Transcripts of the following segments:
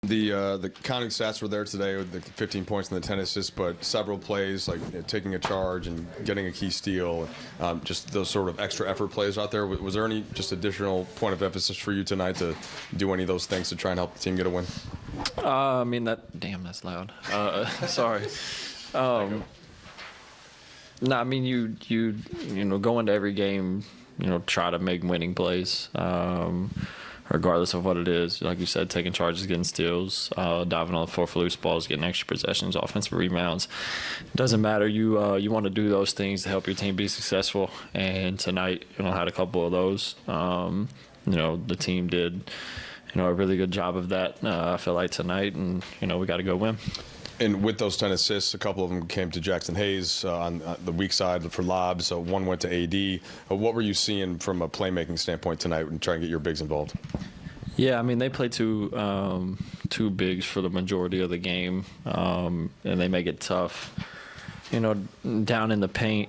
The counting stats were there today with the 15 points and the 10 assists, but several plays like taking a charge and getting a key steal, just those sort of extra effort plays out there. Was there any just additional point of emphasis for you tonight to do any of those things to try and help the team get a win? I mean, that's loud. Sorry. No, I mean, you go into every game, try to make winning plays. Regardless of what it is, like you said, taking charges, getting steals, diving on the floor for loose balls, getting extra possessions, offensive rebounds. Doesn't matter. You want to do those things to help your team be successful. And tonight, had a couple of those. The team did, a really good job of that. I feel like tonight, and we got to go win. And with those 10 assists, a couple of them came to Jackson Hayes on the weak side for lobs. So one went to AD. What were you seeing from a playmaking standpoint tonight and trying to get your bigs involved? Yeah, I mean, they play two bigs for the majority of the game, and they make it tough, down in the paint,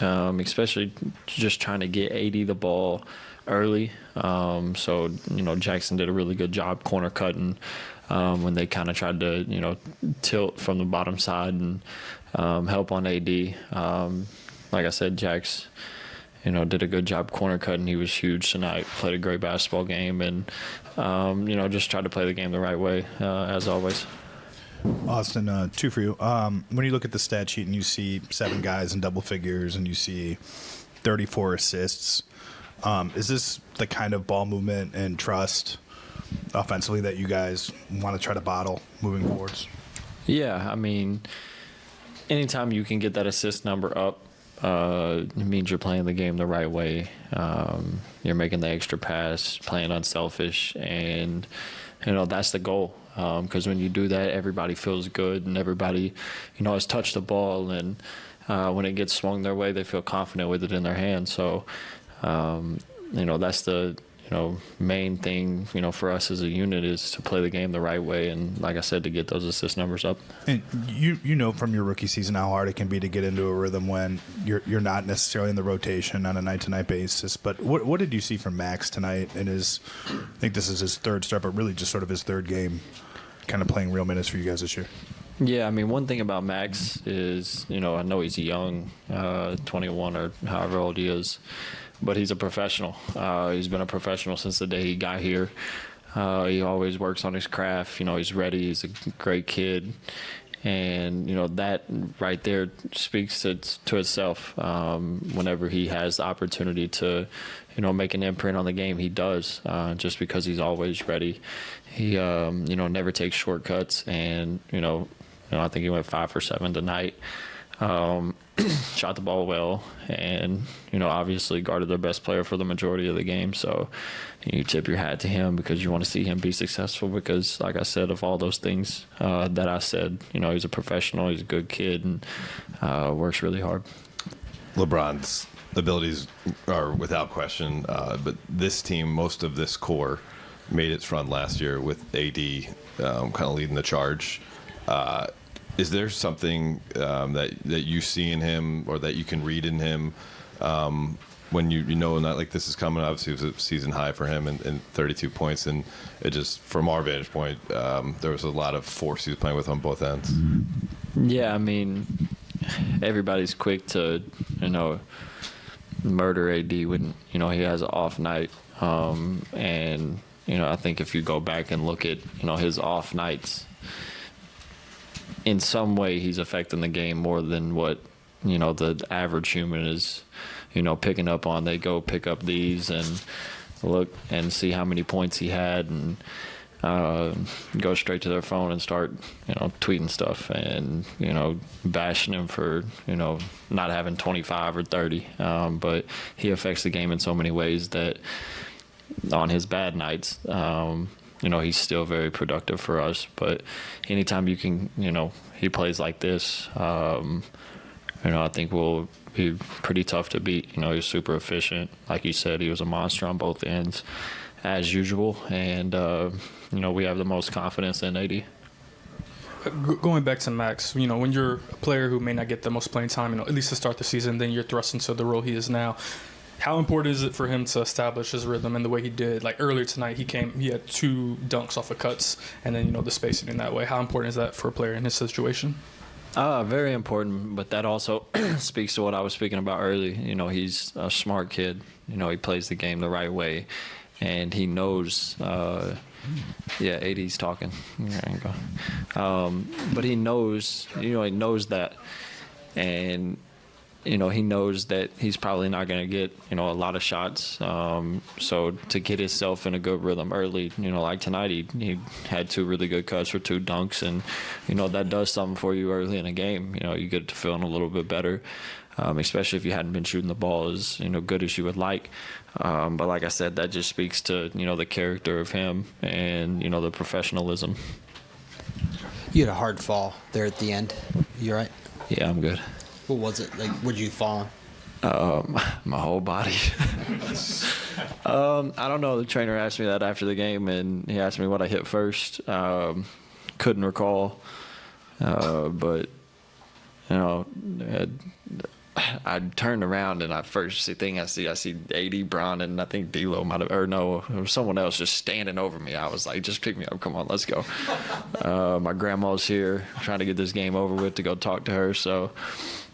especially just trying to get AD the ball early. So, Jackson did a really good job corner cutting when they kind of tried to, tilt from the bottom side and help on AD. Like I said, Jax, did a good job corner cutting. He was huge tonight, played a great basketball game, and, just tried to play the game the right way, as always. Austin, two for you. When you look at the stat sheet and you see 7 guys in double figures and you see 34 assists, is this the kind of ball movement and trust offensively that you guys want to try to bottle moving forwards? Yeah, I mean, anytime you can get that assist number up, it means you're playing the game the right way. You're making the extra pass, playing unselfish, and that's the goal. Because when you do that, everybody feels good, and everybody, has touched the ball, and when it gets swung their way, they feel confident with it in their hands. So, that's the main thing, for us as a unit is to play the game the right way, and like I said, to get those assist numbers up. And you know from your rookie season how hard it can be to get into a rhythm when you're not necessarily in the rotation on a night-to-night basis. But what did you see from Max tonight in his, I think this is his third start, but really just sort of his third game, kind of playing real minutes for you guys this year? Yeah, I mean, one thing about Max is, I know he's young, 21 or however old he is, but he's a professional. He's been a professional since the day he got here. He always works on his craft. He's ready. He's a great kid. And, that right there speaks to itself. Whenever he has the opportunity to, make an imprint on the game, he does, just because he's always ready. He, never takes shortcuts. And, I think he went 5 for 7 tonight. Shot the ball well, and obviously guarded their best player for the majority of the game. So you tip your hat to him because you want to see him be successful. Because, like I said, of all those things that I said, he's a professional, he's a good kid, and works really hard. LeBron's abilities are without question, but this team, most of this core, made its run last year with AD kind of leading the charge. Is there something that you see in him or that you can read in him when you know not like this is coming? Obviously, it was a season high for him and 32 points, and it just, from our vantage point, there was a lot of force he was playing with on both ends. Yeah, I mean, everybody's quick to murder AD when he has an off night, and I think if you go back and look at his off nights, in some way he's affecting the game more than what the average human is picking up on. They go pick up these and look and see how many points he had, and go straight to their phone and start tweeting stuff and bashing him for not having 25 or 30, but he affects the game in so many ways that on his bad nights he's still very productive for us. But anytime you can, he plays like this, I think we'll be pretty tough to beat. He's super efficient. Like you said, he was a monster on both ends, as usual. And, we have the most confidence in AD. Going back to Max, when you're a player who may not get the most playing time, at least to start the season, then you're thrust into the role he is now. How important is it for him to establish his rhythm in the way he did? Like earlier tonight, he had 2 dunks off of cuts, and then the spacing in that way. How important is that for a player in his situation? Very important, but that also speaks to what I was speaking about earlier. He's a smart kid. He plays the game the right way, and he knows. AD's talking. There you go. But he knows. He knows that, and he knows that he's probably not going to get, a lot of shots. So to get himself in a good rhythm early, like tonight, he had 2 really good cuts for 2 dunks. And, that does something for you early in a game. You get to feeling a little bit better, especially if you hadn't been shooting the ball as, good as you would like. But like I said, that just speaks to, the character of him and, the professionalism. You had a hard fall there at the end. You all right? Yeah, I'm good. What was it? Like, would you fall on? My whole body. I don't know. The trainer asked me that after the game, and he asked me what I hit first. Couldn't recall, but I turned around and first thing I see AD, Bron, and I think D'Lo might have, or no, it was someone else just standing over me. I was like, just pick me up, come on, let's go. My grandma's here, trying to get this game over with to go talk to her. So,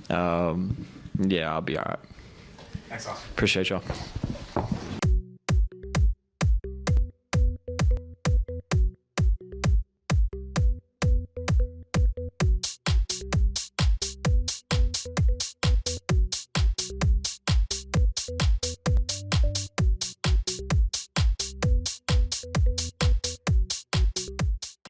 yeah, I'll be all right. Thanks, Austin. Appreciate y'all.